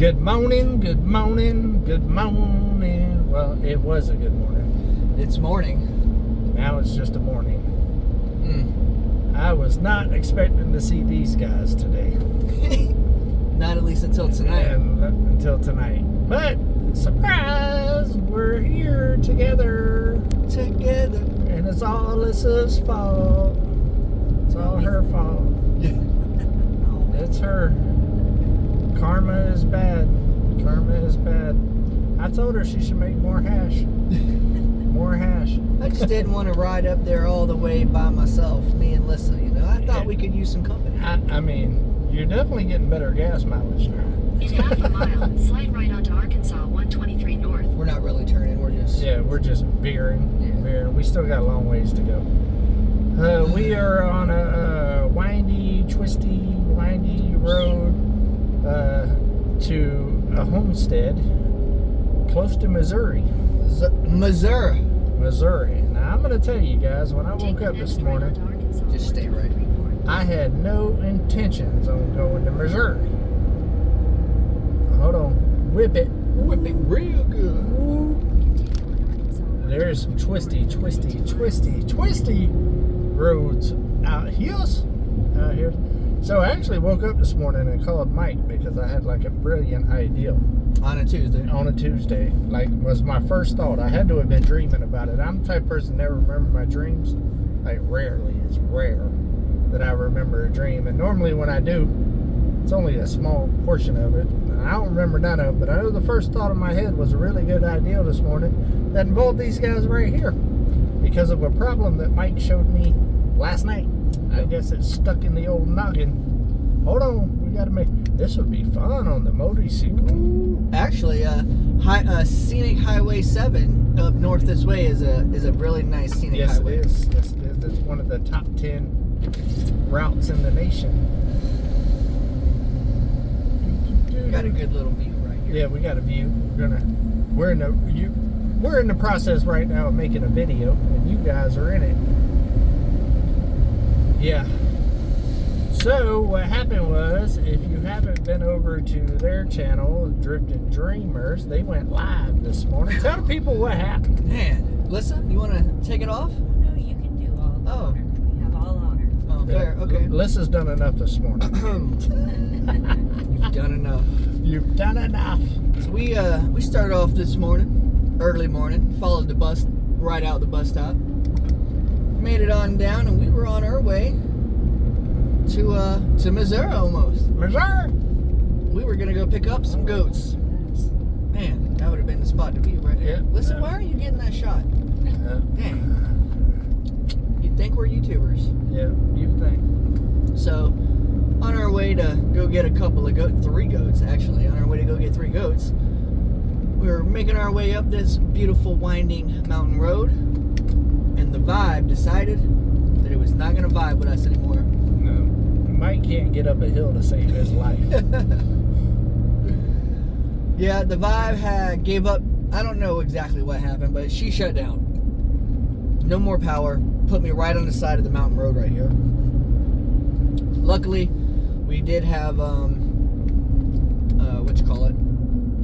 Good morning, good morning, good morning. Well, it was a good morning. It's morning. Now it's just a morning. I was not expecting to see these guys today. Not at least until tonight. Until tonight. But, surprise! We're here together. Together. And it's all Alyssa's fault. It's all her fault. It's her. Karma is bad. Karma is bad. I told her she should make more hash. More hash. I just didn't want to ride up there all the way by myself, me and Lissa, you know. I thought we could use some company. I mean, you're definitely getting better gas mileage now. In half a mile, slide right onto Arkansas 123 North. We're not really turning, we're just... Yeah, we're just veering. Yeah. Veering. We still got a long ways to go. We are on a windy, twisty, windy road to a homestead close to Missouri. Missouri. Missouri. Now, I'm going to tell you guys, when I woke up this morning, Just stay right. I had no intentions on going to Missouri. Hold on. Whip it. Whip it real good. There's some twisty roads out here. So I actually woke up this morning and called Mike because I had like a brilliant idea. On a Tuesday. On a Tuesday. Like, was my first thought. I had to have been dreaming about it. I'm the type of person that never remember my dreams. Like, rarely. It's rare that I remember a dream. And normally when I do, it's only a small portion of it. I don't remember none of it, but I know the first thought in my head was a really good idea this morning that involved these guys right here because of a problem that Mike showed me last night. I guess it's stuck in the old noggin. Hold on, we gotta make this would be fun on the motorcycle. Actually, scenic Highway 7 up north this way is a really nice scenic highway. Yes, it is. It's one of the top 10 routes in the nation. Got a good little view right here. Yeah, we got a view. We're in the process right now of making a video, and you guys are in it. Yeah. So what happened was, if you haven't been over to their channel, Drifted Dreamers, they went live this morning. Tell the people what happened. Man, Lissa, you want to take it off? No, you can do all the honor. We have all honor. Oh, fair. Okay. Lissa's done enough this morning. You've done enough. You've done enough. So we started off this morning, early morning, followed the bus right out the bus stop, made it on down, and we were on our way to Missouri almost. Missouri. We were gonna go pick up some goats. Man, that would have been the spot to be right there. Yeah. Listen, why aren't you getting that shot? Dang. You'd think we're YouTubers. Yeah, you think. So, on our way to go get a couple of three goats actually, on our way to go get 3 goats, we were making our way up this beautiful winding mountain road, and the vibe decided that it was not going to vibe with us anymore. No. Mike can't get up a hill to save his life. Yeah, the vibe gave up. I don't know exactly what happened, but she shut down. No more power. Put me right on the side of the mountain road right here. Luckily, we did have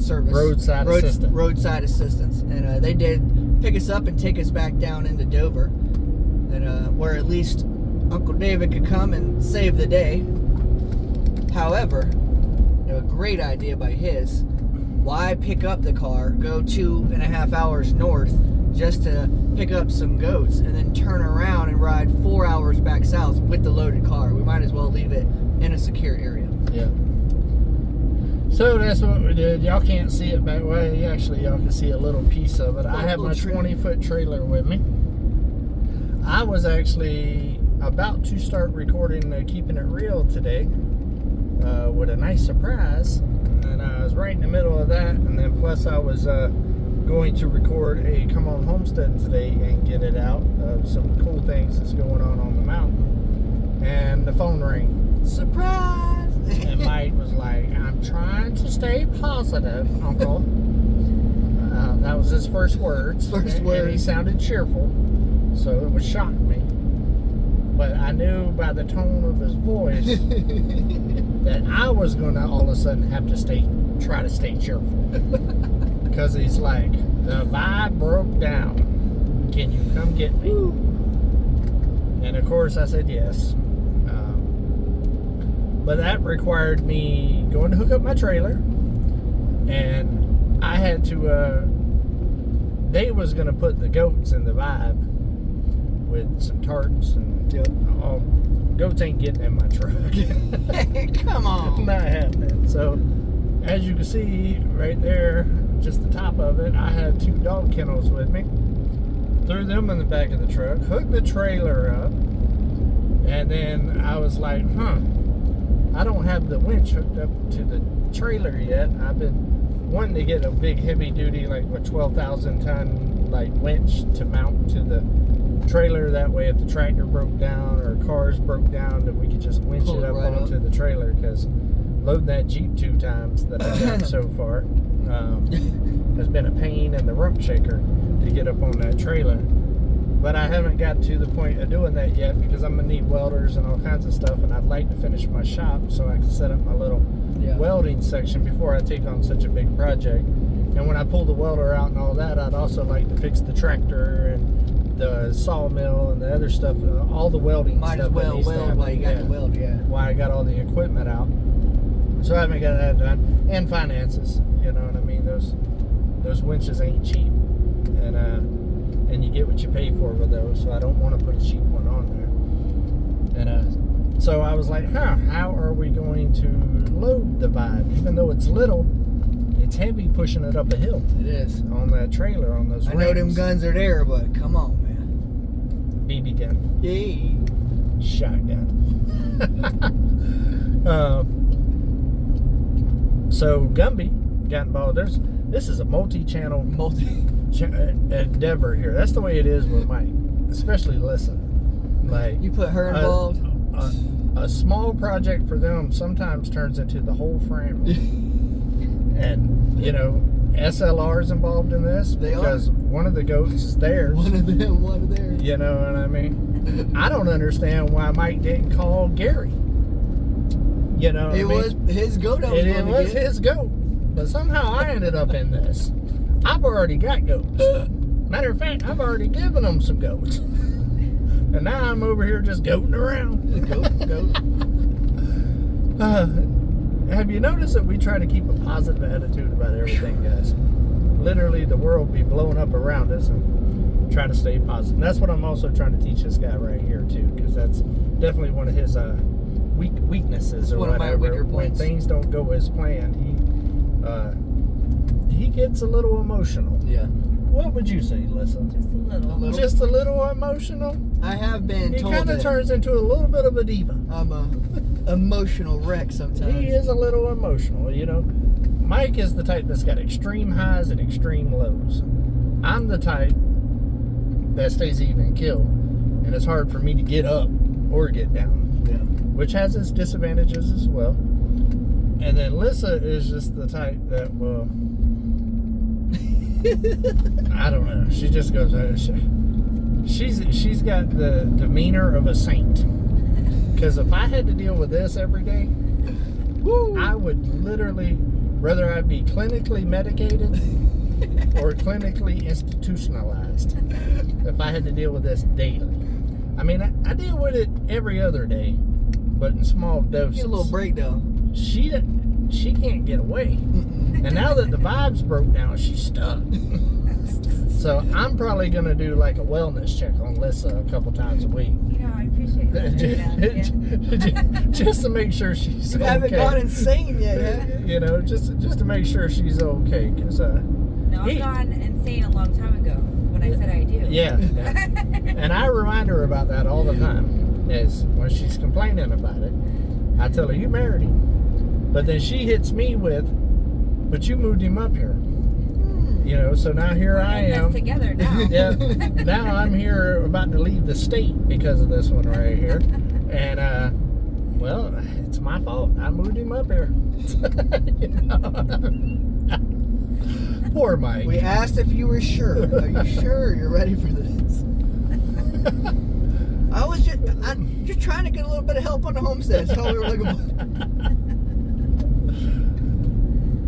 service, roadside assistance, and they did pick us up and take us back down into Dover, and where at least Uncle David could come and save the day. However, a great idea by his. Why pick up the car, go 2.5 hours north just to pick up some goats, and then turn around and ride 4 hours back south with the loaded car? We might as well leave it in a secure area. Yeah. So that's what we did. Y'all can't see it back way. Actually, y'all can see a little piece of it. I have my 20-foot trailer with me. I was actually about to start recording Keeping It Real today with a nice surprise. And I was right in the middle of that. And then plus I was going to record a Come On Homesteading today and get it out of some cool things that's going on the mountain. And the phone rang. Surprise! And Mike was like, I'm trying to stay positive, Uncle. That was his first words. And he sounded cheerful, so it was shocking me. But I knew by the tone of his voice that I was going to all of a sudden have to stay try to stay cheerful. Because he's like, the vibe broke down. Can you come get me? And of course I said yes. But that required me going to hook up my trailer. And I had to, Dave was going to put the goats in the vibe with some tarts and all. Goats ain't getting in my truck. Come on. Not happening. So, as you can see right there, just the top of it, I had 2 dog kennels with me. Threw them in the back of the truck, hooked the trailer up, and then I was like, I don't have the winch hooked up to the trailer yet. I've been wanting to get a big heavy duty, like a 12,000 ton like winch to mount to the trailer. That way if the tractor broke down or cars broke down, that we could just winch it up right onto the trailer, because loading that Jeep 2 times that I've done so far has been a pain in the rump shaker to get up on that trailer. But I haven't got to the point of doing that yet, because I'm gonna need welders and all kinds of stuff, and I'd like to finish my shop so I can set up my little welding section before I take on such a big project. And when I pull the welder out and all that, I'd also like to fix the tractor and the sawmill and the other stuff, all the welding Might stuff. as well weld while you got the weld, while I got all the equipment out. So I haven't got that done. And finances, you know what I mean? Those winches ain't cheap. And you get what you pay for with those, so I don't want to put a cheap one on there. And so I was like, how are we going to load the Vibe? Even though it's little, it's heavy pushing it up a hill. It is. On that trailer, on those I know them guns are there, but come on, man. BB gun. Yay. Shotgun. So Gumby got involved. This is a multi-channel endeavor here. That's the way it is with Mike, especially Listen. Like, you put her involved. A small project for them sometimes turns into the whole family. And you know, SLR's involved in this because one of the goats is theirs. One of theirs. You know what I mean? I don't understand why Mike didn't call Gary. You know, it was his goat. It was his goat, but somehow I ended up in this. I've already got goats. Matter of fact, I've already given them some goats, and now I'm over here just goating around. Have you noticed that we try to keep a positive attitude about everything, guys? Literally, the world be blowing up around us, and try to stay positive. And that's what I'm also trying to teach this guy right here too, because that's definitely one of his weaknesses, or one whatever. Of my weaker when points. Things don't go as planned, he gets a little emotional. Yeah. What would you say, Lisa? Just a little. Just a little emotional? I have been He told kind of that turns into a little bit of a diva. I'm a emotional wreck sometimes. He is a little emotional, you know. Mike is the type that's got extreme highs and extreme lows. I'm the type that stays even keel, and it's hard for me to get up or get down. Yeah. Which has its disadvantages as well. And then Lissa is just the type that, well, I don't know. She just goes, she's got the demeanor of a saint. Because if I had to deal with this every day, I would literally, whether I be clinically medicated or clinically institutionalized, if I had to deal with this daily. I mean, I deal with it every other day, but in small doses. Get a little break though. She can't get away. And now that the Vibe's broke down, she's stuck. So I'm probably going to do like a wellness check on Lissa a couple times a week. You know, I appreciate that. Just to make sure she's okay. You haven't gone insane yet, have you? You know, just to make sure she's okay. Cause, no, I've gone insane a long time ago when I said I do. Yeah. And I remind her about that all the time. Is when she's complaining about it, I tell her, you married him. But then she hits me with, but you moved him up here. You know, so now here I am. Together now. Yeah. Now I'm here about to leave the state because of this one right here. And, well, it's my fault. I moved him up here. You know? Poor Mike. We asked if you were sure. Are you sure you're ready for this? I'm just trying to get a little bit of help on the homestead. That's all we were looking for.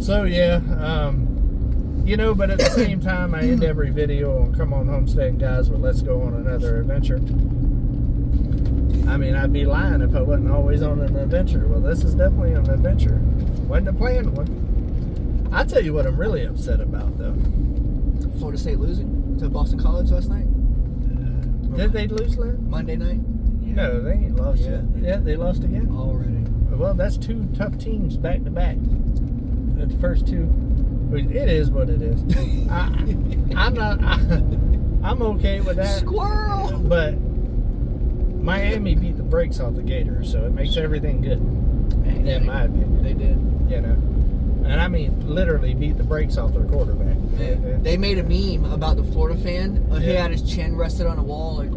So yeah, you know, but at the same time, I end every video on Come On Homesteading Guys with let's go on another adventure. I mean, I'd be lying if I wasn't always on an adventure. Well, this is definitely an adventure. Wasn't a planned one. I'll tell you what I'm really upset about, though. Florida State losing to Boston College last night? Did they lose last? Monday night? Yeah. No, they ain't lost yet. Yeah, they lost again? Already. Well, that's two tough teams back to back. The first two. It is what it is. I'm okay with that. Squirrel! But Miami beat the brakes off the Gators, so it makes everything good. Man, in my opinion. They did. You know. And I mean, literally beat the brakes off their quarterback. They made a meme about the Florida fan. He had his chin rested on a wall, like.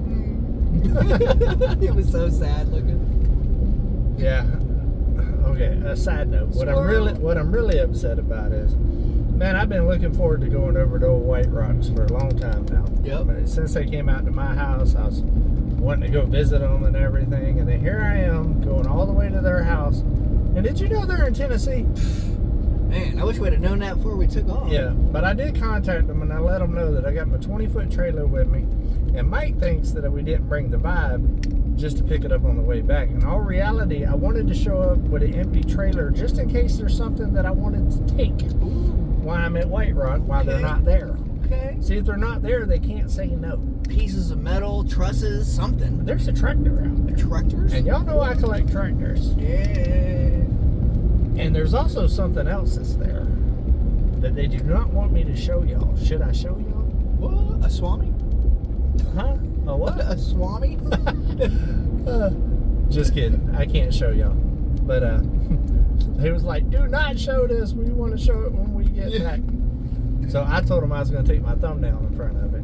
It was so sad looking. Yeah. Okay. A side note. What I'm really upset about is, man, I've been looking forward to going over to Old White Rocks for a long time now. Yep. Since they came out to my house, I was wanting to go visit them and everything, and then here I am going all the way to their house. And did you know they're in Tennessee? Man, I wish we'd have known that before we took off. Yeah, but I did contact them and I let them know that I got my 20-foot trailer with me. And Mike thinks that we didn't bring the Vibe just to pick it up on the way back. In all reality, I wanted to show up with an empty trailer just in case there's something that I wanted to take while I'm at White Rock while they're not there. Okay. See, if they're not there, they can't say no. Pieces of metal, trusses, something. There's a tractor out there. Tractors? And y'all know I collect tractors. Yeah. And there's also something else that's there that they do not want me to show y'all. Should I show y'all? What? A swami? Huh? A what? A swami? Just kidding. I can't show y'all. But he was like, do not show this. We want to show it when we get back. So I told him I was going to take my thumbnail in front of it.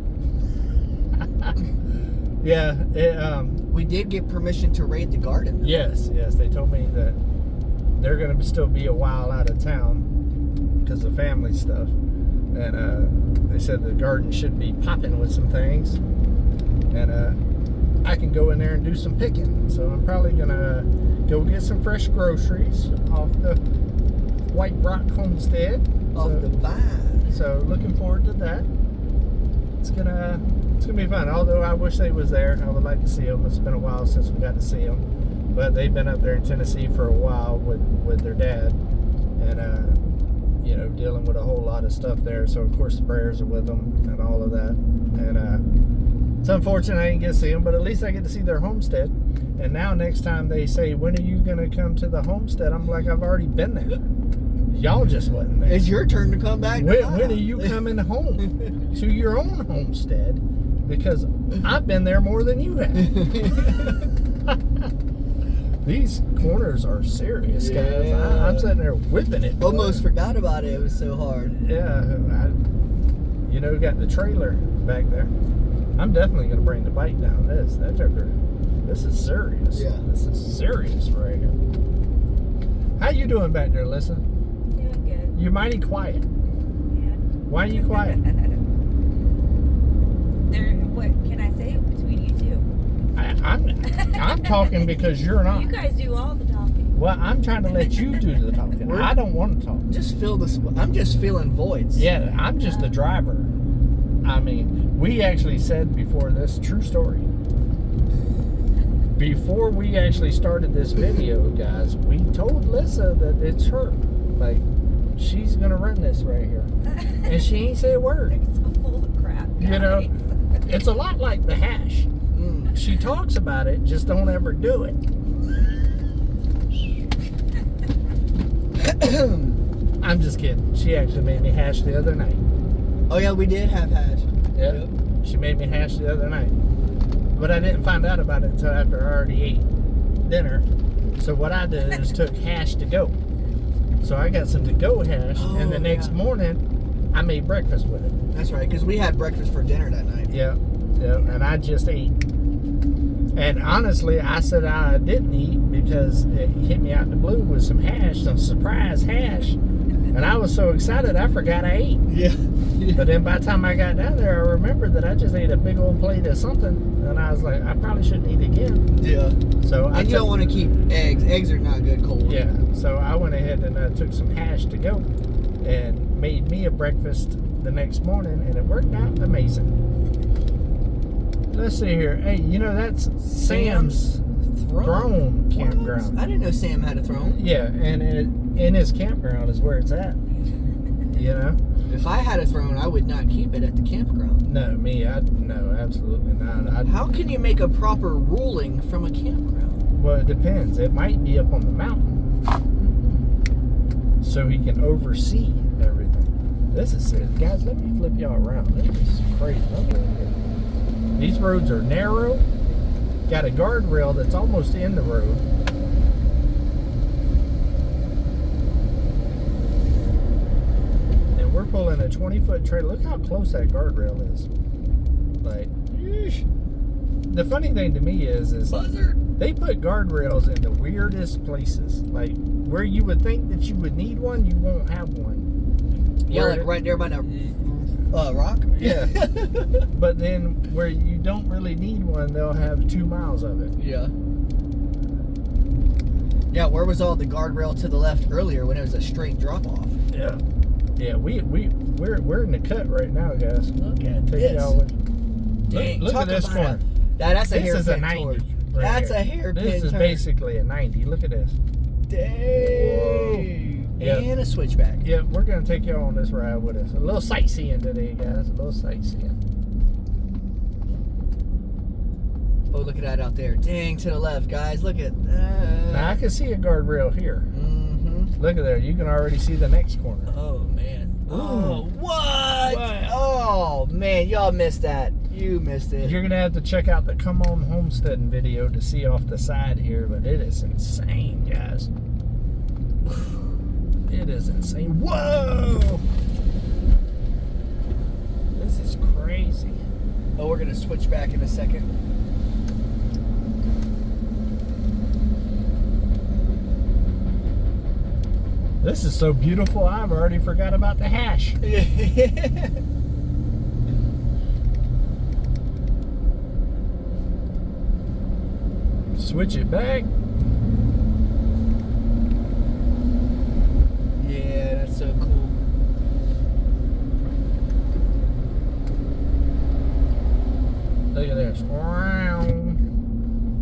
Yeah. We did get permission to raid the garden, though. Yes. They told me that they're going to still be a while out of town because of family stuff. And they said the garden should be popping with some things. And I can go in there and do some picking. So I'm probably going to go get some fresh groceries off the White Rock Homestead. Off the vine. So looking forward to that. It's gonna be fun. Although I wish they was there. I would like to see them. It's been a while since we got to see them. But they've been up there in Tennessee for a while with their dad, and you know, dealing with a whole lot of stuff there. So of course the prayers are with them and all of that. And it's unfortunate I didn't get to see them, but at least I get to see their homestead. And now next time they say, when are you gonna come to the homestead? I'm like, I've already been there. Y'all just wasn't there. It's your turn to come back. When are you coming home to your own homestead? Because I've been there more than you have. These corners are serious, guys. I'm sitting there whipping it. Almost forgot about it. It was so hard. Yeah, you know, got the trailer back there. I'm definitely going to bring the bike down. This is serious. Yeah. This is serious right here. How you doing back there, Alyssa? Doing good. You're mighty quiet. Yeah. Why are you quiet? What can I say between you two? I'm talking because you're not. You guys do all the talking. Well, I'm trying to let you do the talking. I don't want to talk. Just fill this. I'm just filling voids. Yeah, I'm just the driver. I mean, we actually said before this, true story. Before we actually started this video, guys, we told Lissa that it's her. Like, she's gonna run this right here, and she ain't say a word. They're so full of crap, guys. You know, it's a lot like the hash. She talks about it, just don't ever do it. I'm just kidding. She actually made me hash the other night. Oh yeah, we did have hash. Yeah, she made me hash the other night. But I didn't find out about it until after I already ate dinner. So what I did is took hash to go. So I got some to go hash, and the next morning I made breakfast with it. That's right, because we had breakfast for dinner that night. Yeah, and I just ate. And honestly, I said I didn't eat because it hit me out in the blue with some hash, some surprise hash. And I was so excited, I forgot I ate. Yeah. But then by the time I got down there, I remembered that I just ate a big old plate of something. And I was like, I probably shouldn't eat again. Yeah. So and you don't want to keep eggs. Eggs are not good cold. Yeah. So I went ahead and took some hash to go. and made me a breakfast the next morning, and it worked out amazing. Let's see here. Hey, you know, that's Sam's throne campground. I didn't know Sam had a throne. Yeah, and in his campground is where it's at. You know? If I had a throne, I would not keep it at the campground. No, no, absolutely not. How can you make a proper ruling from a campground? Well, it depends. It might be up on the mountain, so he can oversee everything. This is it, guys. Let me flip y'all around. This is crazy. These roads are narrow. Got a guardrail that's almost in the road. And we're pulling a 20-foot trailer. Look how close that guardrail is. Like, yeesh. The funny thing to me is Buzzard. They put guardrails in the weirdest places. Like, where you would think that you would need one, you won't have one. Yeah, like right there by the rock? Yeah. But then where you don't really need one, they'll have 2 miles of it. Yeah. Yeah, where was all the guardrail to the left earlier when it was a straight drop off? Yeah. Yeah, we're in the cut right now, guys. Look at Take this. y'all with. Dang, Look at this corner. That's a This is a hairpin 90. torque. Right That's here. a hairpin This is turn. basically a 90. Look at this. Dang. Yep. And a switchback. Yeah, we're gonna take y'all on this ride with us. A little sightseeing today, guys. A little sightseeing. Oh, look at that out there. Dang, to the left, guys. Look at that. Now I can see a guardrail here. Mm-hmm. Look at there. You can already see the next corner. Oh, man. Oh, what? What? Oh, man. Y'all missed that. You missed it. You're gonna have to check out the Come On Homesteading video to see off the side here, but it is insane, guys. It is insane. Whoa! This is crazy. Oh, we're going to switch back in a second. This is so beautiful, I've already forgot about the hash. Switch it back. Yeah, that's so cool. Look at this.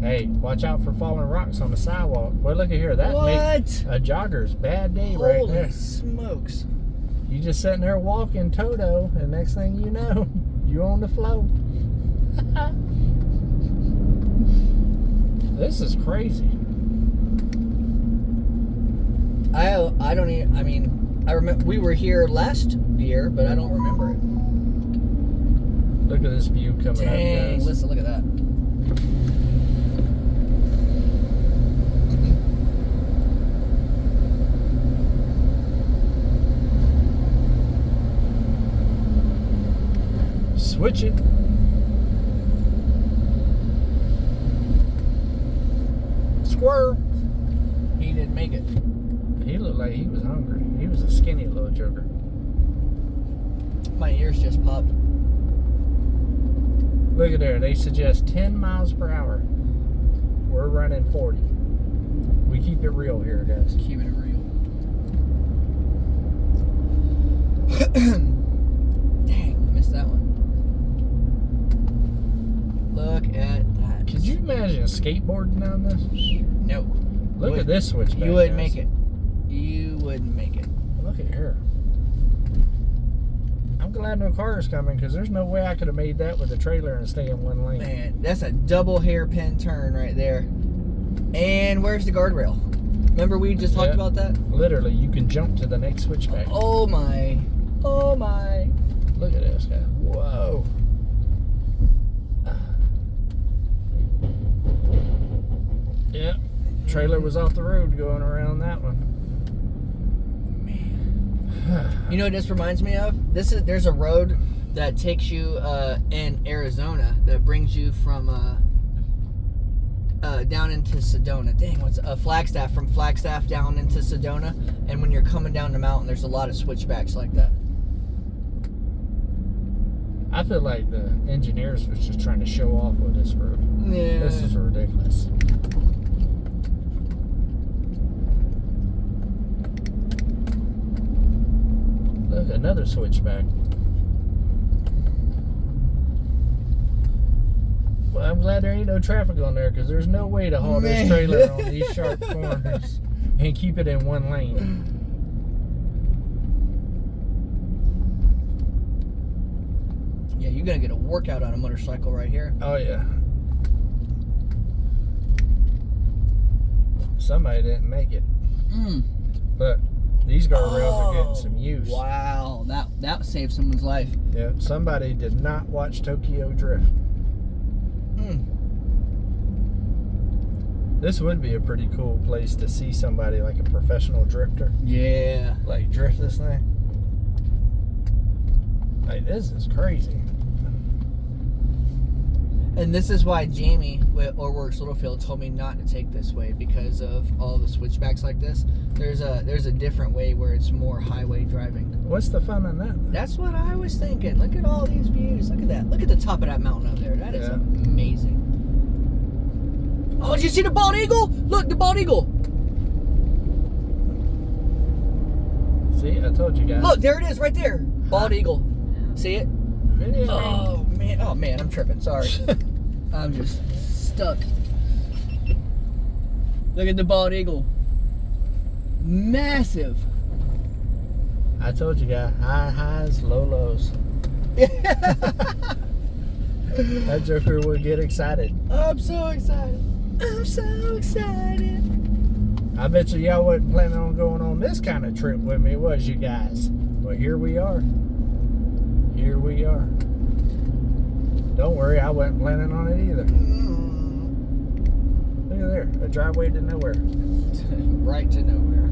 Hey, watch out for falling rocks on the sidewalk. Well, look at here. That makes a jogger's bad day right there. Holy smokes. You just sitting there walking Toto, and next thing you know, you on the flow. This is crazy. I don't even, I mean, I remember we were here last year, but I don't remember it. Look at this view coming up, Dang, guys. listen, look at that. Switch it. Squirrel. He didn't make it. He looked like he was hungry. He was a skinny little joker. My ears just popped. Look at there. They suggest 10 miles per hour. We're running 40. We keep it real here, guys. Keeping it real. Dang, I missed that one. Look at that. Could you imagine skateboarding down this? No. Look at this switchback. You wouldn't guys. make it. You wouldn't make it. Look at here. I'm glad no car is coming because there's no way I could have made that with a trailer and stay in one lane. Man, that's a double hairpin turn right there. And where's the guardrail? Remember we just talked about that? Literally, you can jump to the next switchback. Oh my. Oh my. Look at this guy. Whoa. Yep. Trailer was off the road going around that one. You know what this reminds me of? There's a road that takes you in Arizona that brings you from down into Sedona. Dang, what's Flagstaff, from Flagstaff down into Sedona, and when you're coming down the mountain, there's a lot of switchbacks like that. I feel like the engineers was just trying to show off with this road. Yeah. This is ridiculous. Look, another switchback. Well, I'm glad there ain't no traffic on there, because there's no way to haul this trailer on these sharp corners and keep it in one lane. Yeah, you're gonna get a workout on a motorcycle right here. Oh yeah. Somebody didn't make it. But these guardrails are getting some use. Wow, that saved someone's life. Yeah, somebody did not watch Tokyo Drift. This would be a pretty cool place to see somebody like a professional drifter. Yeah. Like drift this thing. Like, this is crazy. And this is why Jamie or Works Littlefield told me not to take this way, because of all the switchbacks like this. There's a different way where it's more highway driving. What's the fun in that? That's what I was thinking. Look at all these views. Look at that. Look at the top of that mountain over there. That is amazing. Oh, did you see the bald eagle? Look, the bald eagle. See, I told you guys. Look, there it is right there. Bald eagle. See it? Video. Oh man, I'm tripping. Sorry. I'm just stuck. Look at the bald eagle. Massive. I told you guys, high highs, low lows. That joker would get excited. I'm so excited. I'm so excited. I bet you y'all wasn't planning on going on this kind of trip with me, was you guys? Well, here we are. Here we are. Don't worry, I wasn't planning on it either. Look at there, a driveway to nowhere. Right to nowhere.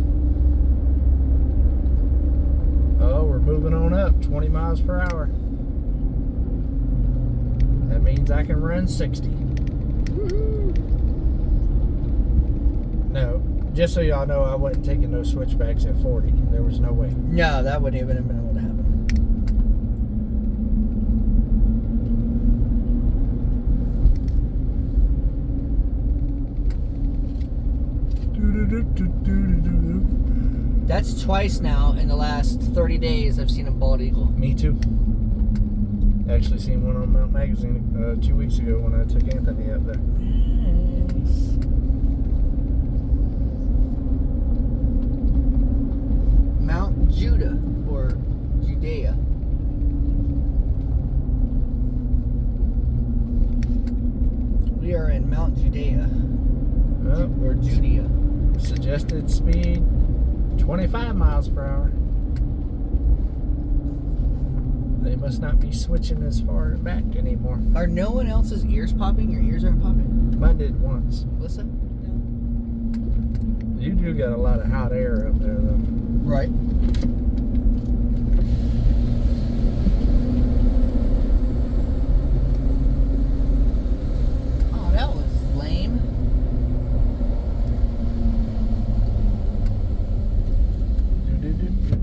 Oh, we're moving on up, 20 miles per hour. That means I can run 60. No, just so y'all know, I wasn't taking those switchbacks at 40. There was no way. No, that wouldn't even have been able to happen. That's twice now in the last 30 days I've seen a bald eagle. Me too. Actually seen one on Mount Magazine 2 weeks ago when I took Anthony up there. Nice. Mount Judah, or Judea. We are in Mount Judea, or Judea. Suggested speed 25 miles per hour. They must not be switching as far back anymore. Are no one else's ears popping? Your ears aren't popping? Mine did once. Listen. You do got a lot of hot air up there though. Right. Oh, that was lame.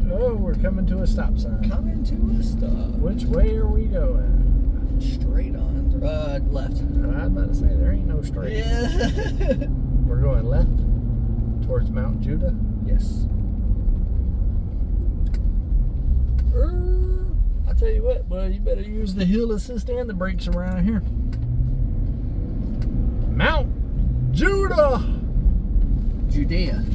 Oh, we're coming to a stop sign. Coming to a stop. Which way are we going? Straight on. Left. I was about to say, there ain't no straight. Yeah. We're going left towards Mount Judah. Yes. I tell you what, well, you better use the hill assist and the brakes around here. Mount Judah! Judea.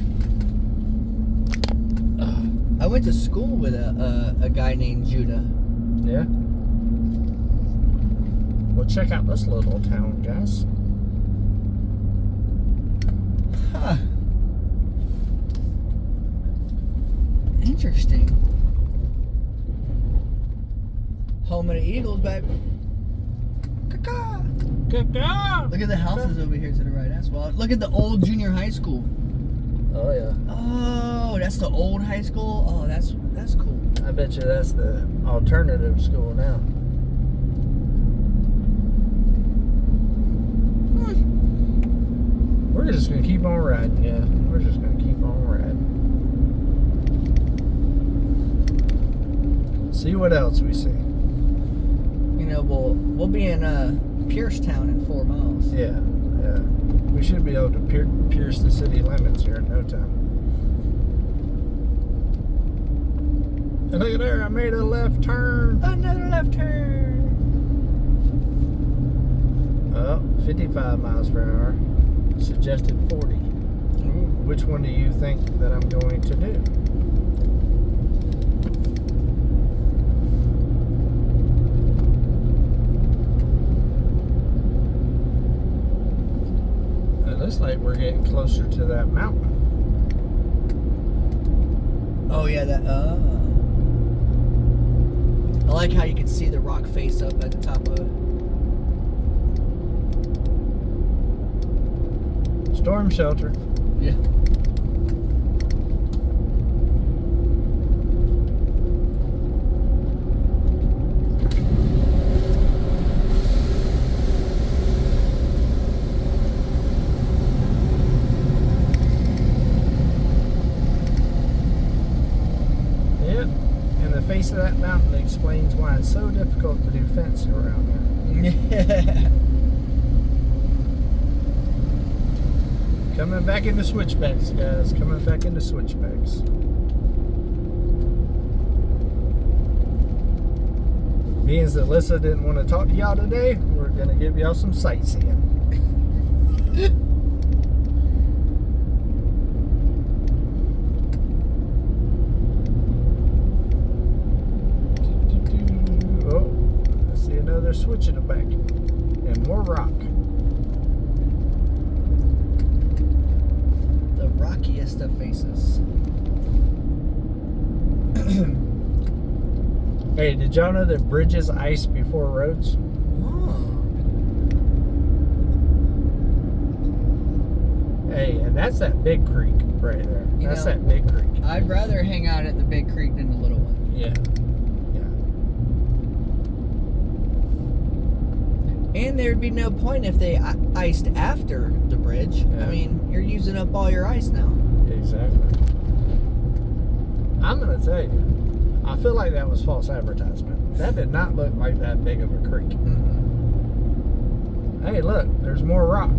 I went to school with a guy named Judah. Yeah? Well, check out this little town, guys. Huh. Interesting. Home of the Eagles, baby. Caw-caw. Look at the houses over here to the right. That's wild. Look at the old junior high school. Oh, yeah. Oh, that's the old high school? Oh, that's cool. I bet you that's the alternative school now. We're just going to keep on riding, yeah. We're just going to keep on riding. See what else we see. You know, we'll be in Piercetown in 4 miles. Yeah, yeah. We should be able to pierce the city limits here in no time. And look at there, I made a left turn. Another left turn. Oh, 55 miles per hour. Suggested 40. Which one do you think that I'm going to do? It looks like we're getting closer to that mountain. Oh yeah, that. I like how you can see the rock face up at the top of it. Storm shelter. Yeah. Yep. And the face of that mountain explains why it's so difficult to do fencing around there. Yeah. Coming back into switchbacks, guys. Coming back into switchbacks. Being that Alyssa didn't want to talk to y'all today, we're going to give y'all some sightseeing. Oh, I see another switch in the back. And more rock. Rockiest of faces. Hey, did y'all know that bridges ice before roads? Oh. Hey, and that's that big creek right there. That's that big creek. I'd rather hang out at the big creek than the little one. Yeah. And there'd be no point if they iced after the bridge. Yeah. I mean, you're using up all your ice now. Exactly. I'm gonna tell you, I feel like that was false advertisement. That did not look like that big of a creek. Mm-hmm. Hey, look, there's more rock.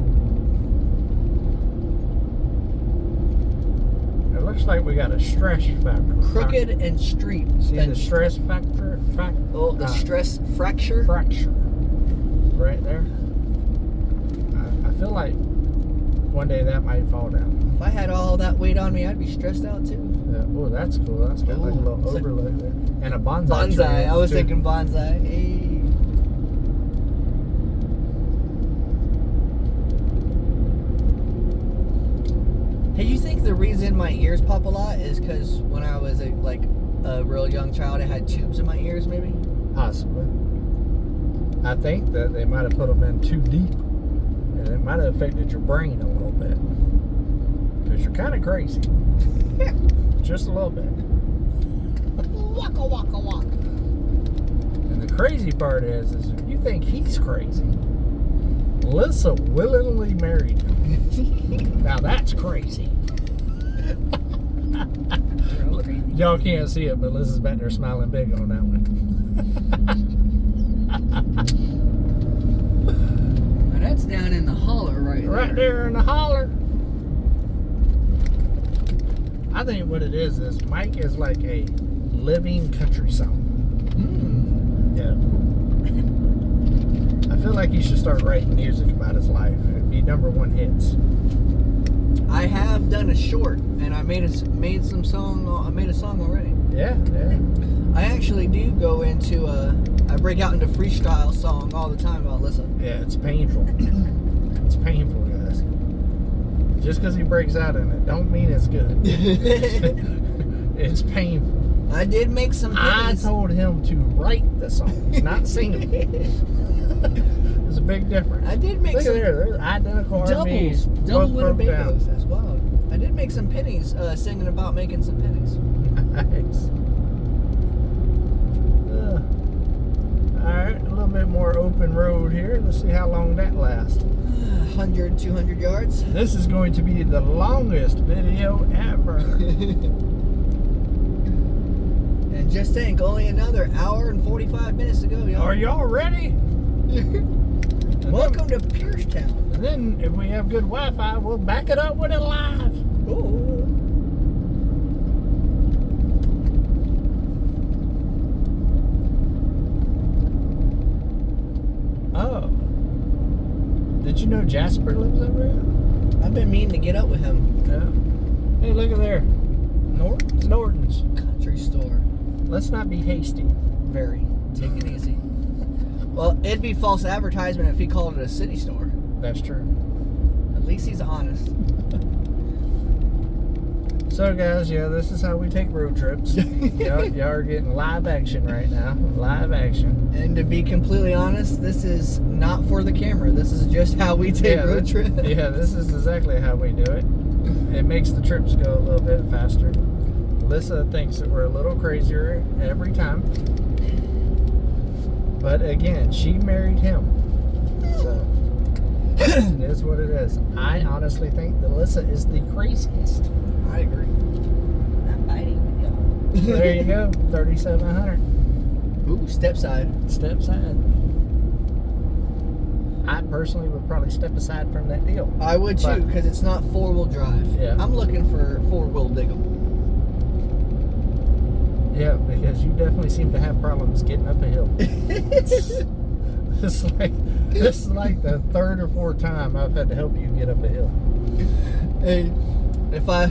It looks like we got a stress factor. Crooked and street. See the stress factor? Oh, the stress fracture? Fracture. Right there. I feel like one day that might fall down. If I had all that weight on me, I'd be stressed out too. Yeah. Oh, that's cool. That's got like a little overlay there. And a bonsai. Bonsai. I was too. thinking bonsai. Hey. Hey, you think the reason my ears pop a lot is because when I was a real young child, I had tubes in my ears, maybe? Possibly. I think that they might have put them in too deep, and it might have affected your brain a little bit. Because you're kind of crazy. Just a little bit. Waka waka waka. And the crazy part is if you think he's crazy, Alyssa willingly married him. Now that's crazy. Y'all can't see it, but Alyssa's back there smiling big on that one. Now that's down in the holler Right there in the holler. I think what it is Mike is like a living country song. Yeah. I feel like he should start writing music about his life. It'd be #1 hits. I have done a short, and I made a song already. Yeah. I actually do go into I break out into freestyle song all the time about Alyssa. Yeah, it's painful. It's painful, guys. Just because he breaks out in it, don't mean it's good. It's painful. I did make some pennies. I told him to write the songs, not sing them. There's a big difference. I did make Look some at there. There's identical RVs. double both broke down. Winnebagos. That's wild. I did make some pennies singing about making some pennies. Nice. Alright, a little bit more open road here. Let's see how long that lasts. 100, 200 yards. This is going to be the longest video ever. And just think, only another hour and 45 minutes to go, y'all. Are y'all ready? Welcome to Piercetown. And then, if we have good Wi-Fi, we'll back it up with it live. Ooh. Did you know Jasper lives over here? I've been meaning to get up with him. Yeah. Hey, look at there. Norton's. Country store. Let's not be hasty. Very. Take it easy. Well, it'd be false advertisement if he called it a city store. That's true. At least he's honest. So, guys, yeah, this is how we take road trips. Y'all are getting live action right now. Live action. And to be completely honest, this is not for the camera. This is just how we take road trips. Yeah, this is exactly how we do it. It makes the trips go a little bit faster. Alyssa thinks that we're a little crazier every time. But again, she married him. So, it is what it is. I honestly think that Alyssa is the craziest. I agree. I'm fighting with y'all. There you go, 3,700. Ooh, step side. Step side. I personally would probably step aside from that deal. I would too, because it's not 4-wheel drive. Yeah. I'm looking for 4-wheel dig 'em. Yeah, because you definitely seem to have problems getting up a hill. This is like the third or fourth time I've had to help you get up a hill. Hey, if I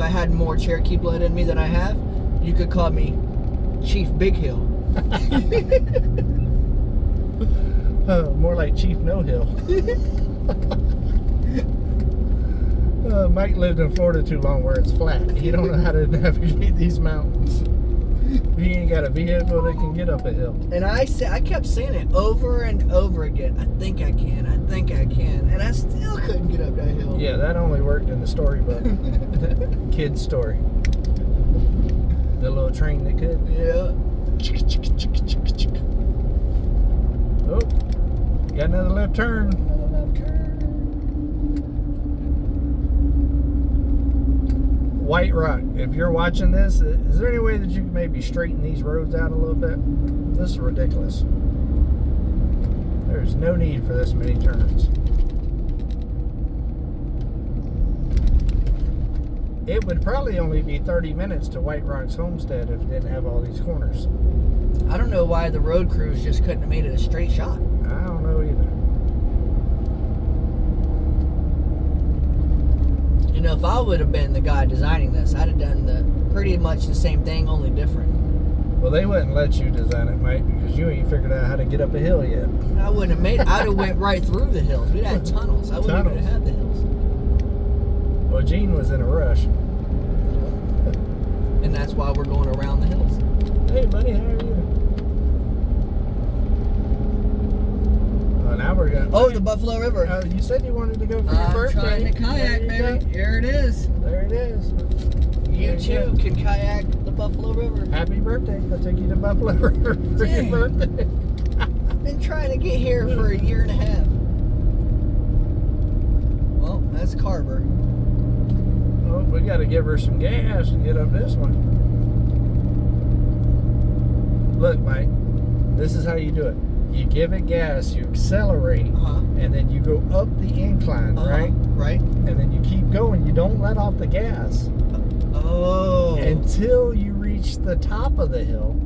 had more Cherokee blood in me than I have, you could call me Chief Big Hill. More like Chief No Hill. Mike lived in Florida too long where it's flat. He don't know how to navigate these mountains. He ain't got a vehicle that can get up a hill. And I kept saying it over and over again. I think I can. I think I can. And I still couldn't get up that hill. Yeah, that only worked in the storybook. Kid's story. The little train that could. Yeah. Oh, got another left turn. Another left turn. White Rock, if you're watching this, is there any way that you can maybe straighten these roads out a little bit? This is ridiculous. There's no need for this many turns. It would probably only be 30 minutes to White Rock's homestead if it didn't have all these corners. I don't know why the road crews just couldn't have made it a straight shot. I don't know either. You know, if I would have been the guy designing this, I'd have done pretty much the same thing, only different. Well, they wouldn't let you design it, Mike, because you ain't figured out how to get up a hill yet. I wouldn't have made it. I'd have went right through the hills. We'd had tunnels. I wouldn't even have had the hills. Well, Gene was in a rush. And that's why we're going around the hills. Hey, buddy, how are you? Now we're going. Oh, the Buffalo River. You said you wanted to go for your birthday. I'm trying to kayak, baby. Here it is. There it is. You too can kayak the Buffalo River. Happy birthday. I'll take you to Buffalo River for your birthday. I've been trying to get here for a year and a half. Well, that's Carver. Oh, we got to give her some gas to get up this one. Look, Mike, this is how you do it. You give it gas, you accelerate, and then you go up the incline, right? Right. And then you keep going. You don't let off the gas. Oh. Until you reach the top of the hill.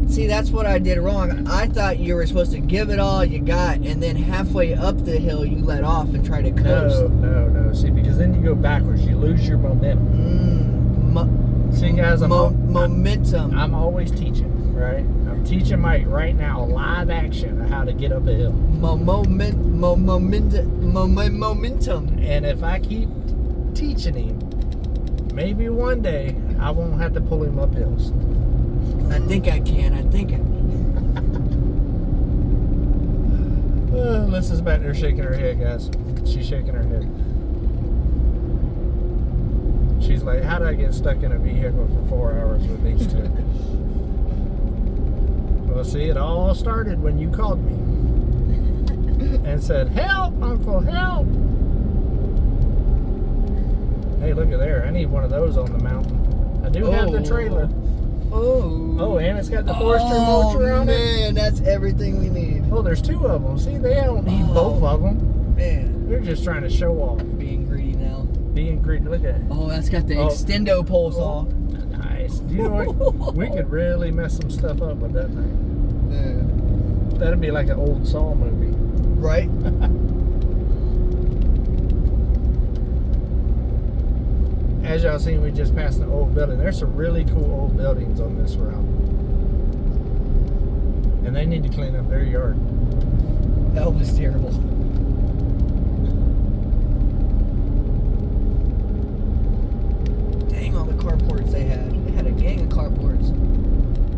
See, that's what I did wrong. I thought you were supposed to give it all you got, and then halfway up the hill, you let off and try to coast. No. See, because then you go backwards. You lose your momentum. See, guys, momentum. I'm always teaching, right? I'm teaching Mike right now live action of how to get up a hill. Momentum. And if I keep teaching him, maybe one day I won't have to pull him up hills. I think I can. Alyssa's back there shaking her head, guys. She's shaking her head. She's like, how did I get stuck in a vehicle for 4 hours with these two? Well, see, it all started when you called me and said, help, Uncle, help. Hey, look at there. I need one of those on the mountain. I do have the trailer. Oh, and it's got the Forester mulcher on it. Man, that's everything we need. Oh, there's two of them. See, they don't need both of them. Man. They're just trying to show off. Being greedy now. Being greedy. Look at it. Oh, that's got the extendo pole saw. Nice. You know what? We could really mess some stuff up with that thing. That'd be like an old Saw movie. Right? As y'all seen, we just passed an old building. There's some really cool old buildings on this route. And they need to clean up their yard. That was terrible. Dang, all the carports they had. They had a gang of carports.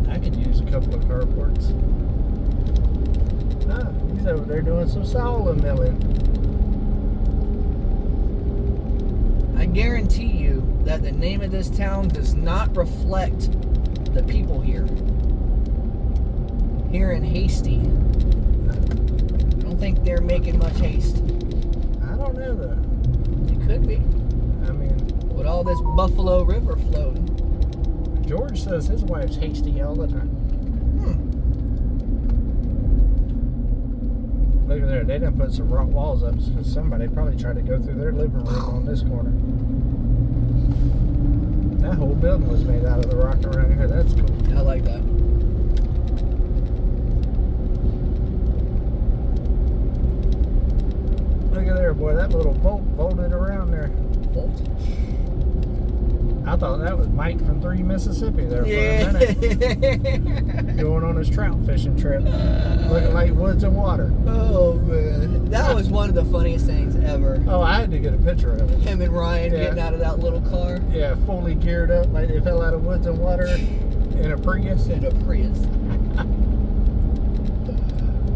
I could use a couple of carports. Ah, he's over there doing some sawmilling. I guarantee you that the name of this town does not reflect the people here. Here in Hasty. I don't think they're making much haste. I don't know though. It could be. I mean, With all this Buffalo River floating. George says his wife's hasty all the time. Look at there, they done put some rock walls up because somebody probably tried to go through their living room on this corner. That whole building was made out of the rock around here. That's cool. I like that. Look at there, boy. That little bolt bolted around there. Voltage. I thought that was Mike from 3 Mississippi there for a minute. Going on his trout fishing trip. Looking like woods and water. Oh, man. That was one of the funniest things ever. Oh, I had to get a picture of it. Him and Ryan getting out of that little car. Yeah, fully geared up like they fell out of woods and water in a Prius. In a Prius.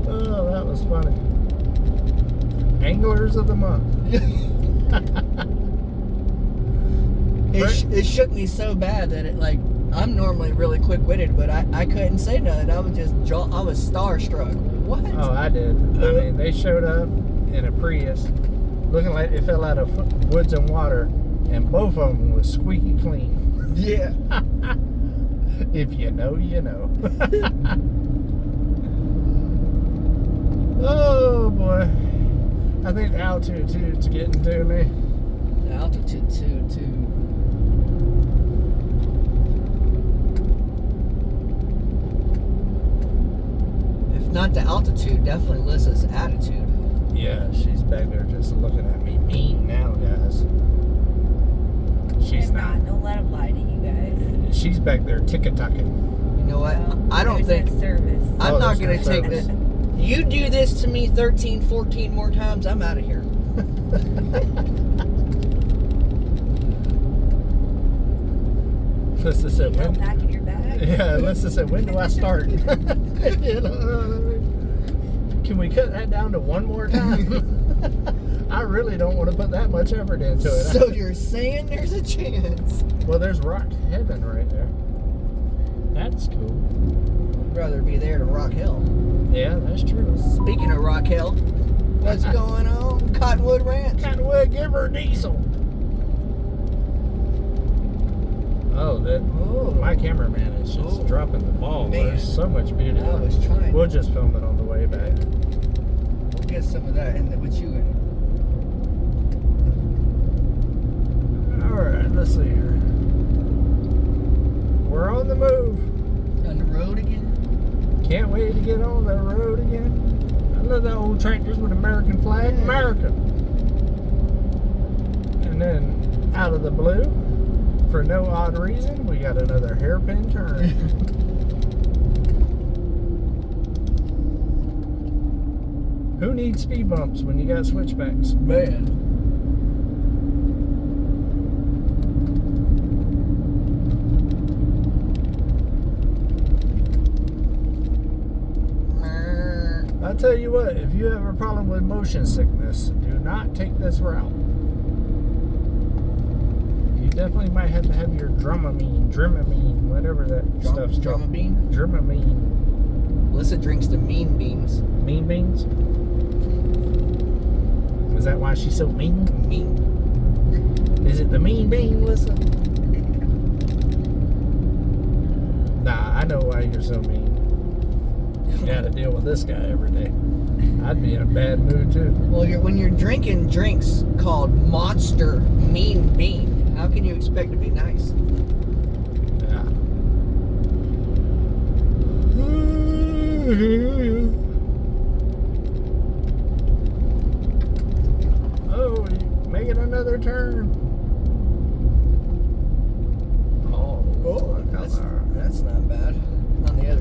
Oh, that was funny. Anglers of the month. It shook me so bad that it, like, I'm normally really quick-witted, but I couldn't say nothing. I was just I was starstruck. What? Oh, I did. I mean, they showed up in a Prius looking like they fell out of woods and water, and both of them was squeaky clean. Yeah. If you know, you know. Oh, boy. I think the altitude, too, is getting to me. The altitude, too. If not the altitude, definitely Lissa's attitude. Yeah, she's back there just looking at me mean now, guys. She's I'm not. Don't let them lie to you guys. She's back there tick-a-tocking. You know what? Well, I don't there's think... no service. I'm Oh, not there's going no to take service. this. You do this to me 13, 14 more times, I'm out of here. Lisa said, Hell when? back in your bag. Yeah, Lisa said, when do I start? You know, can we cut that down to one more time? I really don't want to put that much effort into it. So you're saying there's a chance? Well, there's rock heaven right there. That's cool. I'd rather be there to Rock Hill. Yeah, that's true. Speaking of Rock Hill, what's going on? Cottonwood Ranch. Cottonwood, give her diesel. Oh, my cameraman is just dropping the ball. Man. There's so much beauty. I was trying. We'll just film it on the way back. We'll get some of that in there with you in. Alright, let's see here. We're on the move. On the road again? Can't wait to get on the road again. I love that old tractors with American flag. America. And then out of the blue, for no odd reason, we got another hairpin turn. Who needs speed bumps when you got switchbacks? Man. I tell you what, if you have a problem with motion sickness, do not take this route. You definitely might have to have your Dramamine, whatever that stuff's called. Dramamine? Dramamine. Alyssa drinks the mean beans. Mean beans? Is that why she's so mean? Mean. Is it the mean bean, Alyssa? Nah, I know why you're so mean. You gotta deal with this guy every day. I'd be in a bad mood too. Well, when you're drinking drinks called Monster Mean Bean, how can you expect to be nice? Yeah.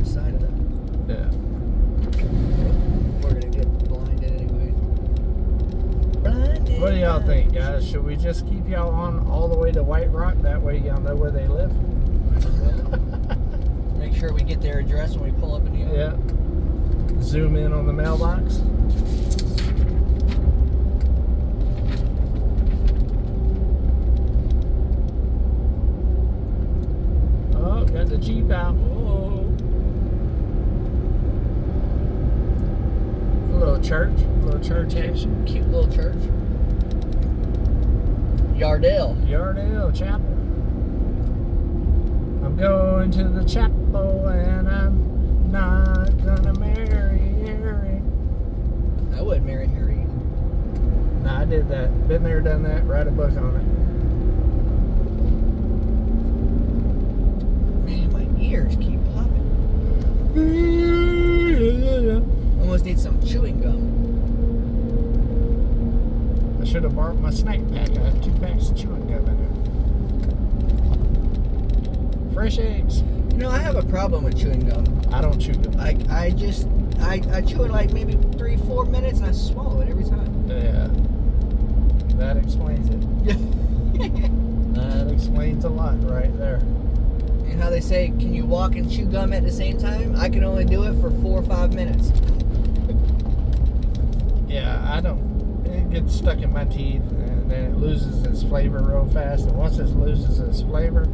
different side of the. Yeah. We're gonna get blinded anyway. Blinded. What do y'all think, guys? Should we just keep y'all on all the way to White Rock? That way y'all know where they live. Make sure we get their address when we pull up in the. Yeah. Zoom in on the mailbox. Oh, got the Jeep out. Oh. A little church action. Cute little church. Yardell Chapel. I'm going to the chapel and I'm not gonna marry Harry. I would marry Harry. Nah, I did that. Been there, done that. Write a book on it. Man, my ears keep popping. Almost need some chewing gum. I should have bought my snack pack. I have 2 packs of chewing gum in it. Fresh eggs. You know, I have a problem with chewing gum. I don't chew gum. I chew it like maybe 3-4 minutes and I swallow it every time. Yeah. That explains it. That explains a lot right there. And how they say, can you walk and chew gum at the same time? I can only do it for 4 or 5 minutes. Yeah, I don't. It gets stuck in my teeth and then it loses its flavor real fast. And once it loses its flavor,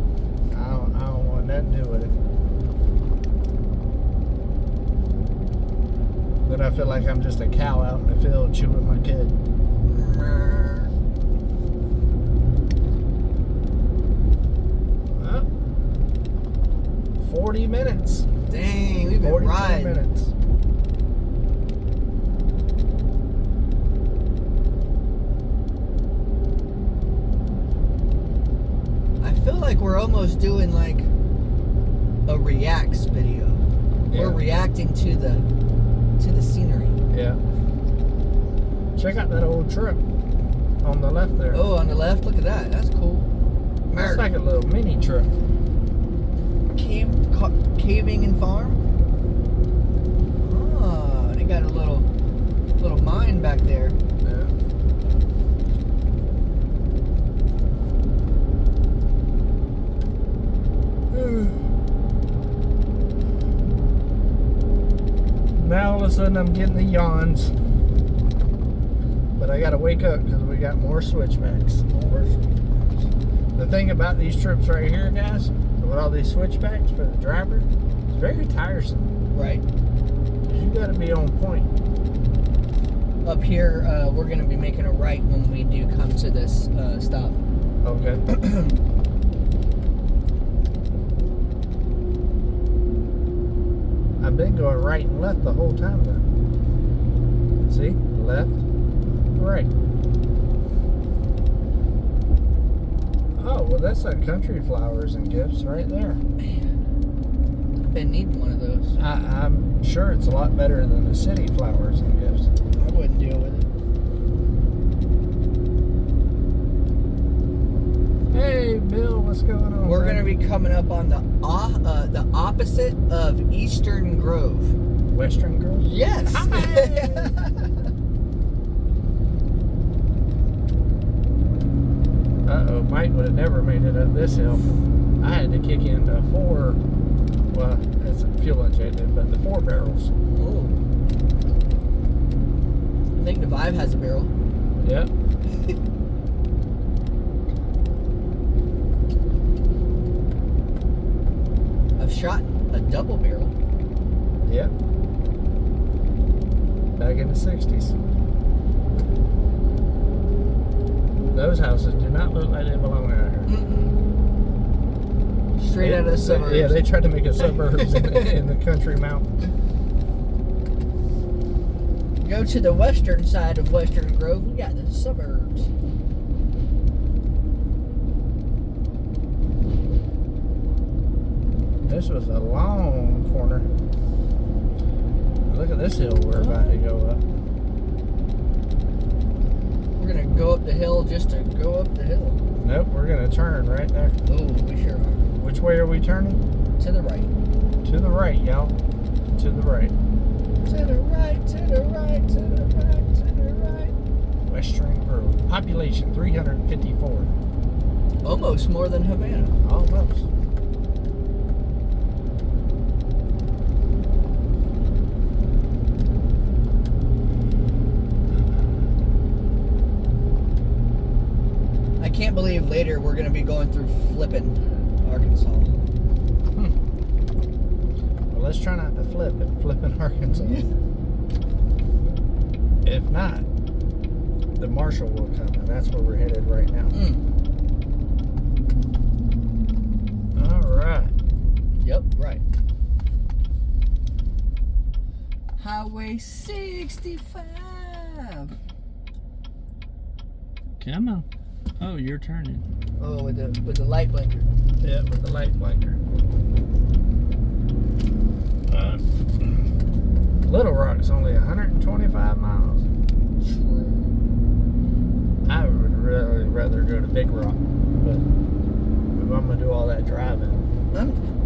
I don't want nothing to do with it. Then I feel like I'm just a cow out in the field chewing my kid. 40 minutes. Dang, we've been 42 riding. minutes. I feel like we're almost doing like a reacts video. Yeah. We're reacting to the scenery. Yeah. Check out that old truck on the left there. Oh, on the left, look at that. That's cool. It's like a little mini truck. Caving and farm. Oh, they got a little mine back there. Yeah. Now all of a sudden I'm getting the yawns. But I gotta wake up because we got more switchbacks. The thing about these trips right here, guys, with all these switchbacks for the driver, it's very tiresome. Right. You gotta be on point. Up here, we're gonna be making a right when we do come to this stop. Okay. I've been going right and left the whole time though. See? Left, right. Oh, well that's like country flowers and gifts right there. Man, I've been needing one of those. I'm sure it's a lot better than the city flowers and gifts. I wouldn't deal with it. Hey, Bill, what's going on? We're man? gonna be coming up on the opposite of Eastern Grove. Western Grove? Yes. Uh-oh, Mike would have never made it up this hill. I had to kick into 4, well, it's fuel injected, but the 4 barrels. Oh. I think the Vive has a barrel. Yep. I've shot a double barrel. Yep. Back in the 60s. Those houses do not look like they belong out here. Straight out of the suburbs. Yeah, they tried to make a suburbs in the country mountains. Go to the western side of Western Grove, we got the suburbs. This was a long corner. Look at this hill we're about to go up. We're gonna go up the hill just to go up the hill. Nope, we're gonna turn right there. Oh, we sure are. Which way are we turning? To the right. To the right, y'all. To the right. To the right, to the right, to the right, to the right. Western Road. Population 354. Almost more than Havana. Almost. I can't believe later we're going to be going through flipping Arkansas. Well, let's try not to flip in Arkansas. If not, the marshal will come, and that's where we're headed right now. All right. Yep, right. Highway 65. Come on. Oh, you're turning. Oh, with the light blinker. Yeah, with the light blinker. Little Rock's only 125 miles. I would really rather go to Big Rock, but if I'm gonna do all that driving,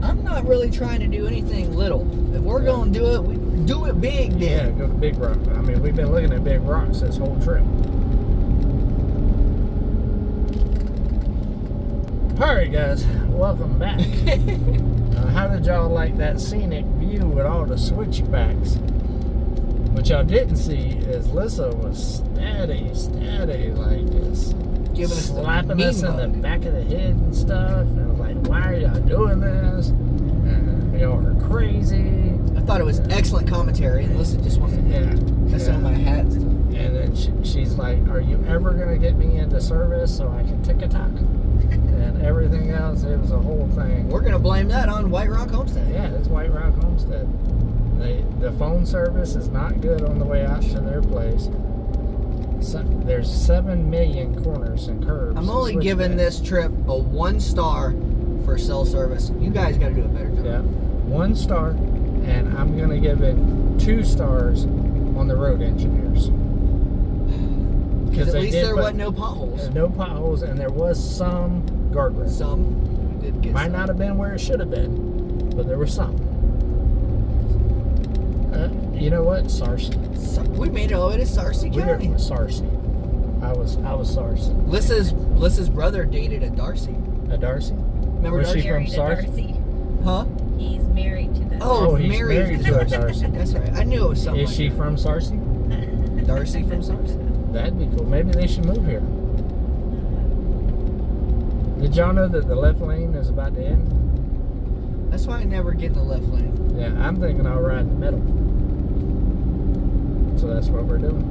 I'm not really trying to do anything little. If we're gonna do it, we do it big. yeah, Then. go to Big Rock. I mean, we've been looking at Big Rocks this whole trip. All right, guys, welcome back. How did y'all like that scenic view with all the switchbacks? What y'all didn't see is Lissa was steady, like this, Giving us slapping the us in the mean back of the head and stuff. And I was like, why are y'all doing this? Y'all are crazy. I thought it was excellent commentary, and Lisa just wants to piss on my hat. And then she's like, are you ever going to get me into service so I can tick-a-tock? And everything else, it was a whole thing. We're gonna blame that on White Rock Homestead. Yeah, it's White Rock Homestead. The phone service is not good on the way out to their place. So, there's 7 million corners and curves. I'm only giving this trip a 1 star for cell service. You guys got to do a better job. Yeah, 1 star, and I'm gonna give it 2 stars on the road engineers. Because at least there wasn't no potholes. There's no potholes, and there was some guardrails. Some. We did get Might some. not have been where it should have been, but there were some. You know what? Sarcy. We made it all the way to Sarcy County. Sarcy. I was Sarcy. Lissa's brother dated a Darcy. A Darcy? Remember Was Darcy? she from Married to Sarcy? Darcy. Huh? He's married to the. Oh, he's married to a Darcy. That's right. I knew it was something. Is she like from Sarcy? that. Darcy from Sarcy? That'd be cool. Maybe they should move here. Did y'all know that the left lane is about to end? That's why I never get in the left lane. Yeah, I'm thinking I'll ride in the middle. So that's what we're doing.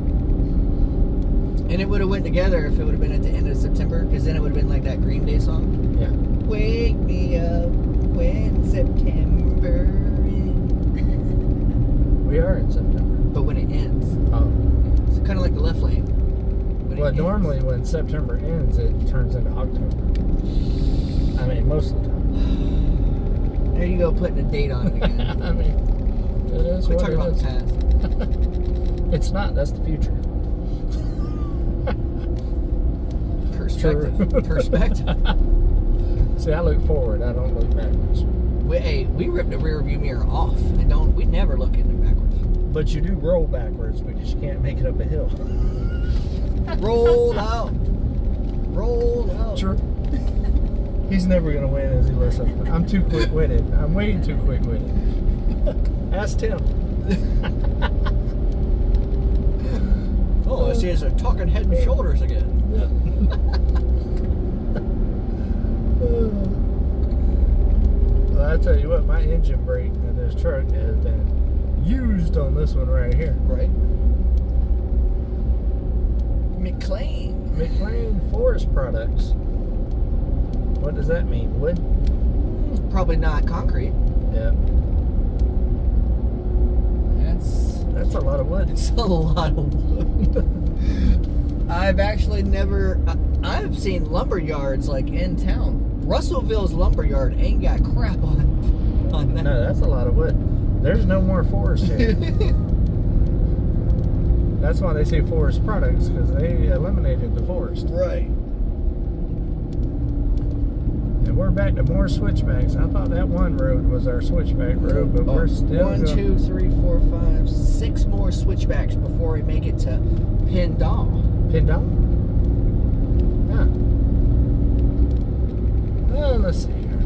And it would have went together if it would have been at the end of September, because then it would have been like that Green Day song. Yeah. Wake me up when September ends. We are in September. But when it ends. Oh. It's kind of like the left lane. When it Well, ends. normally when September ends, it turns into October. I mean, most of the time. There you go, putting a date on it again. I mean, it is We're what talking it about is. the past. It's not. That's the future. Perspective. True. Perspective. See, I look forward. I don't look backwards. We ripped the rear view mirror off. We never look in it backwards. But you do roll backwards because you can't make it up a hill. Roll out. Roll out. True. He's never gonna win, is he, Lissa? I'm too quick-witted. I'm way too quick-witted. Ask Tim. Oh, I see it's a talking head and shoulders again. Well, I tell you what, my engine brake in this truck has been used on this one right here. Right. McLean Forest Products. What does that mean? Wood? Probably not concrete. Yeah. That's a lot of wood. It's a lot of wood. I've actually never. I've seen lumber yards like in town. Russellville's lumber yard ain't got crap on that. No, that's a lot of wood. There's no more forest here. That's why they say forest products, because they eliminated the forest. Right. And And we're back to more switchbacks. I thought that one road was our switchback road, but we're still 1, 2, 3, 4, 5, 6 more switchbacks before we make it to Pindall. Pindall? Yeah. Let's see here.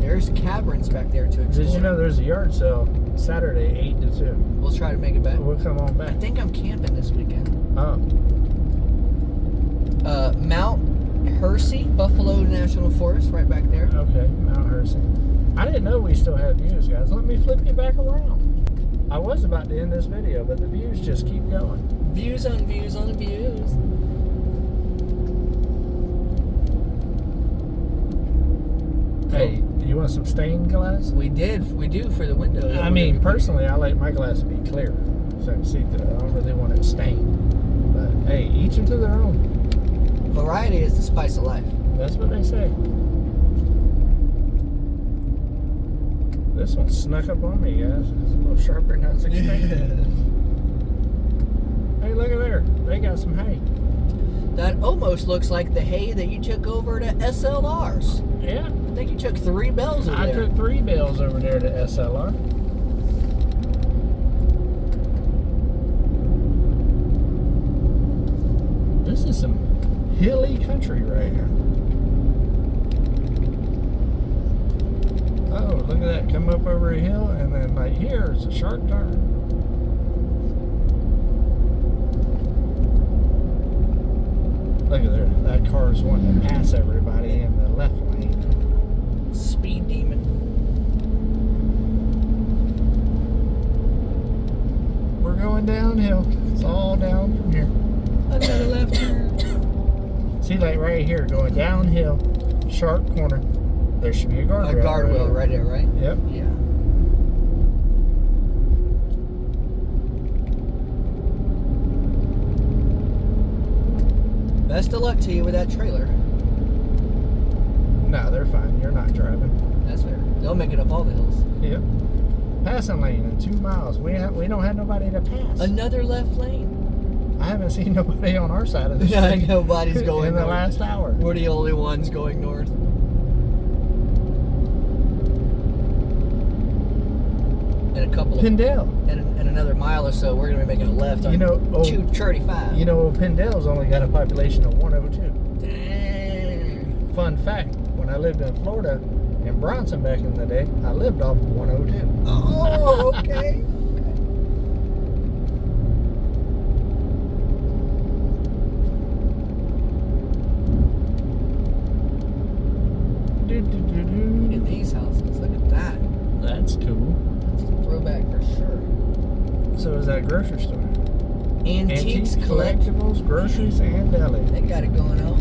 There's caverns back there to explore. Did you know there's a yard sale Saturday, 8 to 2? We'll try to make it back. We'll come on back. I think I'm camping this weekend. Oh. Mount Hersey, Buffalo National Forest, right back there. Okay, Mount Hersey. I didn't know we still had views, guys. Let me flip you back around. I was about to end this video, but the views just keep going. Views on views on views. Hey, you want some stained glass? We do for the window. I mean, personally, I like my glass to be clear, so I can see through it. I don't really want it stained. But hey, each into their own. Variety is the spice of life. That's what they say. This one snuck up on me, guys. It's a little sharper than I was expecting. Hey, look at there. They got some hay. That almost looks like the hay that you took over to SLR's. Yeah. I think you took 3 bales over there. I took 3 bales over there to SLR. This is some hilly country right here. Oh, look at that. Come up over a hill, and then right here is a sharp turn. Look at there. That car's wanting to pass everybody in the left lane. Speed demon. We're going downhill. It's all down from here. Another left turn. See, like right here, going downhill, sharp corner. There should be a guardrail. A guardrail right there, right? Yep. Yeah. Best of luck to you with that trailer. No, they're fine. You're not driving. That's fair. They'll make it up all the hills. Yep. Passing lane in 2 miles. We don't have nobody to pass. Another left lane. I haven't seen nobody on our side of the street. Nobody's going in the north. last hour. We're the only ones going north. In a couple of Pindell. in another mile or so, we're gonna be making a left on 235. You know, Pindell's only got a population of 102. Dang. Fun fact: when I lived in Florida, in Bronson back in the day, I lived off of 102. Oh, okay. Look at these houses. Look at that. That's cool. That's a throwback for sure. So is that grocery store? Antiques, collectibles, groceries, and deli. They got it going on.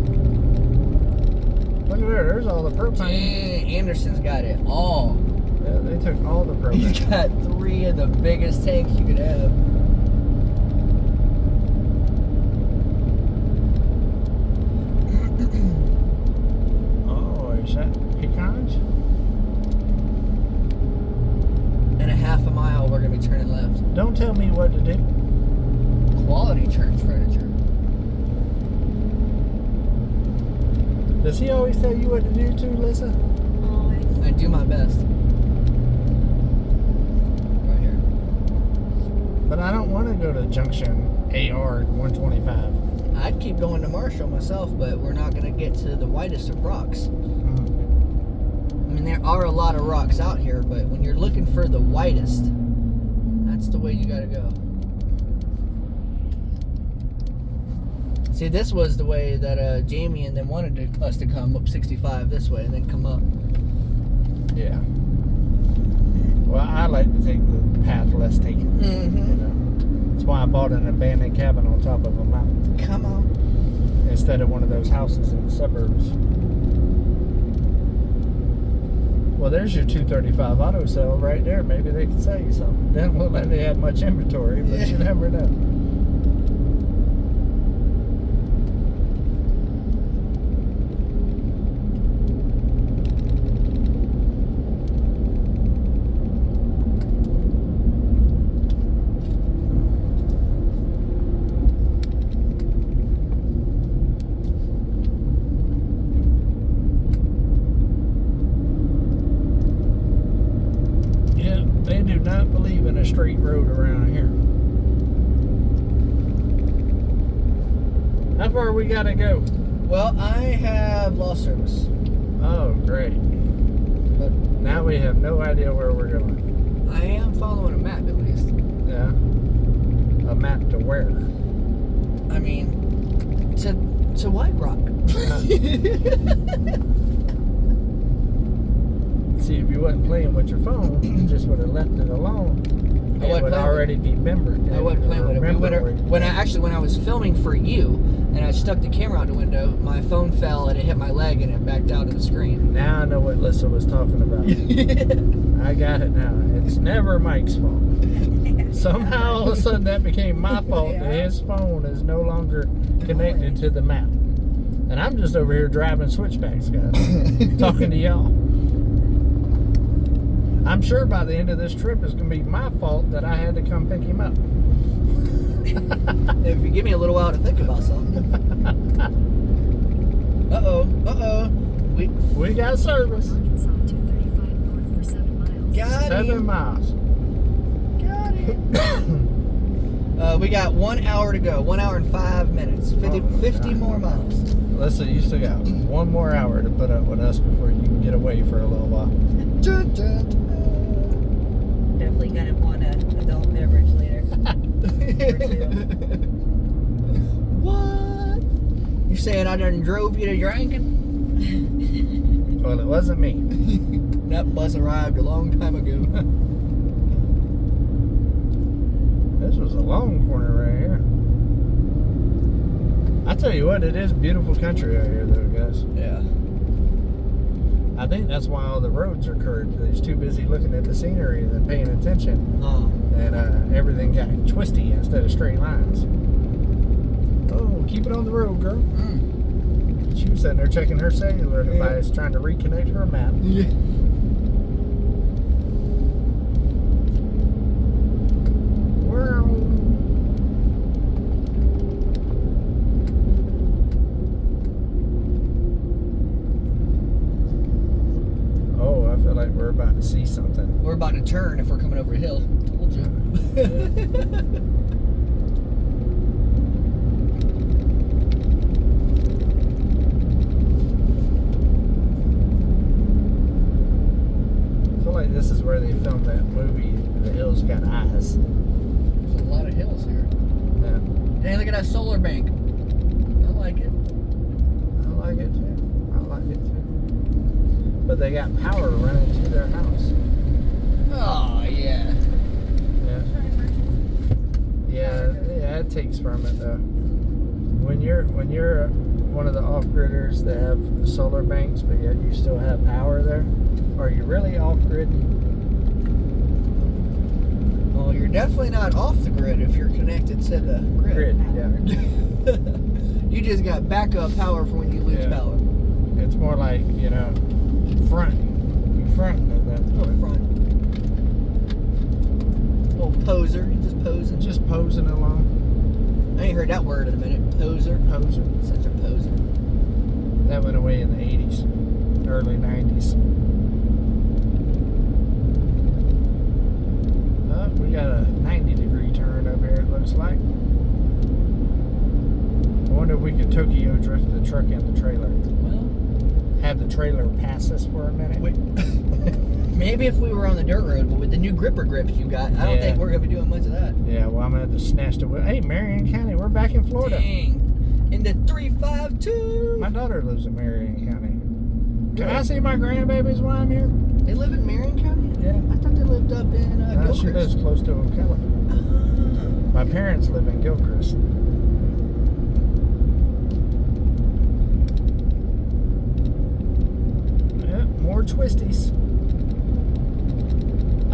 Look at there. There's all the propane. Dang, Anderson's got it all. Yeah, they took all the propane. He's got 3 of the biggest tanks you could have. Oh, is that pecans? In a half a mile, we're going to be turning left. Don't tell me what to do. Quality church furniture. Does he always tell you what to do too, Lisa? Always. I do my best. Right here. But I don't want to go to Junction AR 125. I'd keep going to Marshall myself, but we're not going to get to the whitest of rocks. I mean, there are a lot of rocks out here, but when you're looking for the whitest, that's the way you got to go. See, this was the way that Jamie and them wanted us to come up 65 this way and then come up. Yeah. Well, I like to take the path less taken. Mm-hmm. You know? That's why I bought an abandoned cabin on top of a mountain Come on. instead of one of those houses in the suburbs. Well, there's your 235 auto sale right there. Maybe they can sell you something. Doesn't look like they have much inventory, but you never know. not believe in a straight road around here. How far we gotta go? Well, I have lost service. Oh, great. But now we have no idea where we're going. I am following a map at least. Yeah. A map to where? I mean, to White Rock. See, if you wasn't playing with your phone, you just would have left it alone. It would already be remembered. I wasn't playing with it. When I was filming for you, and I stuck the camera out the window, my phone fell and it hit my leg and it backed out of the screen. Now I know what Lissa was talking about. I got it now. It's never Mike's fault. Somehow all of a sudden that became my fault that his phone is no longer connected to the map. And I'm just over here driving switchbacks, guys. Talking to y'all. I'm sure by the end of this trip it's going to be my fault that I had to come pick him up. If you give me a little while to think about something. Uh-oh. We got service. Arkansas 235 north for 7 miles. Got 7 miles. Got it. We got 1 hour to go. 1 hour and 5 minutes. 50 more miles. Listen, you still got 1 more hour to put up with us before you can get away for a little while. Definitely gonna want an adult beverage later. What? You saying I done drove you to drinking? Well, it wasn't me. That bus arrived a long time ago. This was a long corner right here. I tell you what, it is beautiful country out here, though, guys. Yeah. I think that's why all the roads are curved. They're just too busy looking at the scenery and paying attention. And everything got twisty instead of straight lines. Oh, keep it on the road, girl. She was sitting there checking her cellular device, trying to reconnect her map. Yeah. Oh, I feel like we're about to see something. We're about to turn if we're coming over a hill. Told you. I feel like this is where they filmed that movie, The Hills Got Eyes. There's a lot of hills here. Yeah. Hey, look at that solar bank. I like it. I like it too. But they got power running to their house. Oh, yeah. Yeah, it takes from it though. When you're one of the off-gridders that have solar banks, but yet you still have power there, are you really off-grid? Well, you're definitely not off the grid if you're connected to the grid. Yeah. You just got backup power for when you lose power. It's more like, fronting at that point. Front. Little poser. You're just posing. Just posing along. I ain't heard that word in a minute. Poser. Poser. Such a poser. That went away in the 80s, early 90s. We got a 90-degree turn up here, it looks like. I wonder if we could Tokyo drift the truck and the trailer. Well, Have the trailer pass us for a minute. maybe if we were on the dirt road, but with the new gripper grips you got, I don't think we're going to be doing much of that. Yeah, well, I'm going to have to snatch the wheel. Hey, Marion County, we're back in Florida. Dang. In the 352. My daughter lives in Marion County. Can I see my grandbabies while I'm here? They live in Marion County? Yeah. I thought they lived up in Gilchrist. She lives close to Ocala. My parents live in Gilchrist. Yeah, more twisties.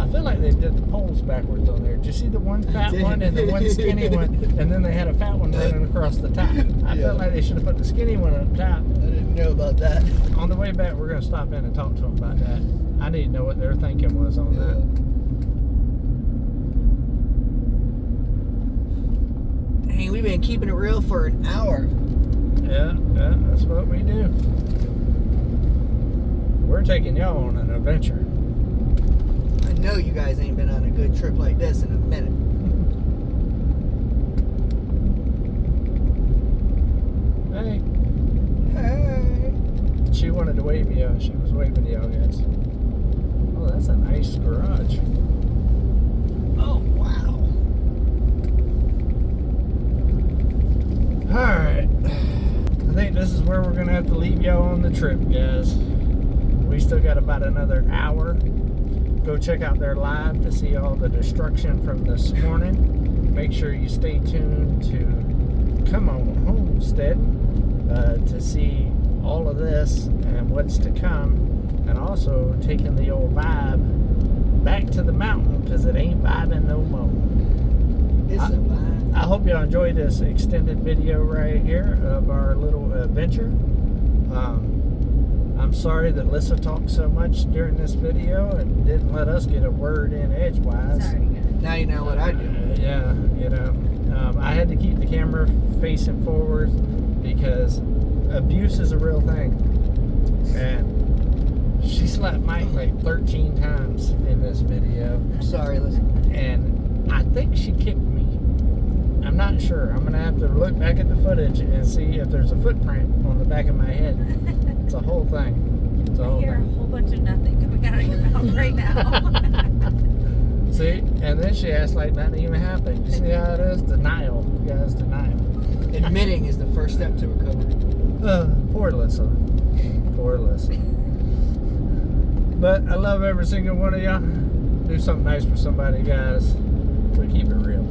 I feel like they did the poles backwards on there. Did you see the one fat one and the one skinny one? And then they had a fat one running across the top. I felt like they should have put the skinny one on top. I didn't know about that. On the way back, we're going to stop in and talk to them about that. I need to know what their thinking was on that. Dang, we've been keeping it real for an hour. Yeah, that's what we do. We're taking y'all on an adventure. I know you guys ain't been on a good trip like this in a minute. Hey, Hey. she wanted to wave me out. She was waving to y'all guys. Oh, that's a nice garage. Oh, wow. Alright. I think this is where we're going to have to leave y'all on the trip, guys. We still got about another hour. Go check out their live to see all the destruction from this morning. Make sure you stay tuned to Come On Homesteading to see all of this and what's to come. And also taking the old vibe back to the mountain because it ain't vibing no more. It's a vibe. I hope y'all enjoy this extended video right here of our little adventure. I'm sorry that Lissa talked so much during this video and didn't let us get a word in edgewise. Sorry, guys. Now you know what I do. Yeah, you know, I had to keep the camera facing forward because abuse is a real thing. And she slapped Mike like 13 times in this video. I'm sorry, listen. And I think she kicked me. I'm not sure. I'm gonna have to look back at the footage and see if there's a footprint on the back of my head. It's a whole thing. It's a I whole hear a thing. whole bunch of nothing coming out of your mouth right now. See, and then she acts like nothing even happened. You see how it is? Denial, guys. Denial. Admitting is the first step to recovery. Poor Lissa. Poor Lissa. But I love every single one of y'all. Do something nice for somebody, guys. We keep it real.